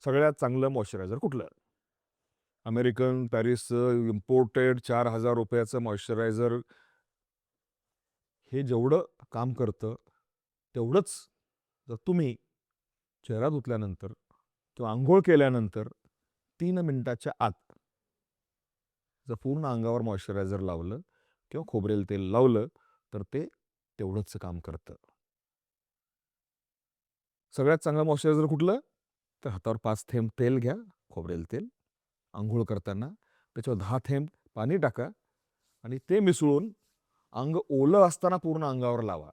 सगळ्यात चांगलं मॉइश्चरायझर कुठलं? अमेरिकन, पॅरिसचं इम्पोर्टेड ₹4000 मॉइश्चरायझर हे जेवढं काम करतं, तेवढंच जर तुम्ही चेहरा धुतल्यानंतर किंवा अंघोळ केल्यानंतर 3 मिनिटाच्या आत जर पूर्ण अंगावर मॉइश्चरायझर लावलं किंवा खोबरेल तेल लावलं, तर ते तेवढंच काम करतं. सगळ्यात चांगलं मॉइश्चरायझर कुठलं? तर हातावर 5 थेंब तेल घ्या, खोबरेल तेल. अंघोळ करताना त्याच्यावर 10 थेंब पाणी टाका आणि ते मिसळून अंग ओलं असताना पूर्ण अंगावर लावा.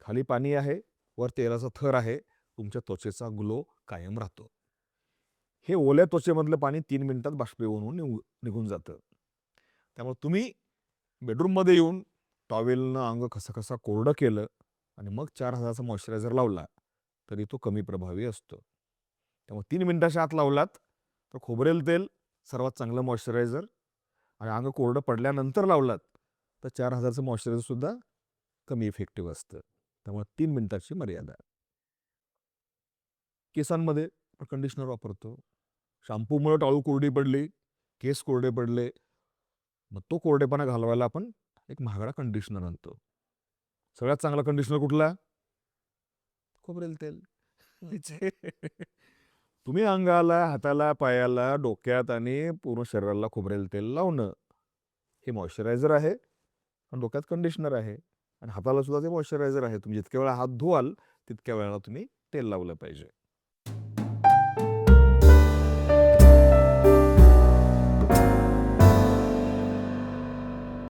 खाली पाणी आहे, वर तेलाचा थर आहे. तुमच्या त्वचेचा ग्लो कायम राहतो. हे ओल्या त्वचेमधलं पाणी 3 मिनिटात बाष्पीभवन होऊन निघून जातं. त्यामुळे तुम्ही बेडरूममध्ये येऊन टॉवेलनं अंग खसाखसा कोरडं केलं आणि मग 4000चा मॉइश्चरायझर लावला, तरी तो कमी प्रभावी असतो. त्यामुळे 3 मिनिटाच्या आत लावलात, तर खोबरेल तेल सर्वात चांगलं मॉइश्चरायझर आणि अंग कोरडं पडल्यानंतर लावलात, तर 4000चं मॉइश्चरायझरसुद्धा कमी इफेक्टिव्ह असतं. त्यामुळे 3 मिनिटाची मर्यादा. केसांमध्ये कंडिशनर वापरतो. शॅम्पूमुळे टाळू कोरडी पडली, केस कोरडे पडले, मग तो कोरडेपणा घालवायला आपण एक महागडा कंडिशनर आणतो. सगळ्यात चांगला कंडिशनर कुठला? खोबरेल तेल. तुम्ही अंगाला, हाताला, पायाला, डोक्यात आणि पूर्ण शरीराला खोबरेल तेल लावणं, हे मॉइश्चरायझर आहे आणि डोक्यात कंडिशनर आहे आणि हाताला सुद्धा ते मॉइश्चरायझर आहे. तुम्ही जितक्या वेळा हात धुवाल, तितक्या वेळेला तुम्ही तेल लावलं पाहिजे.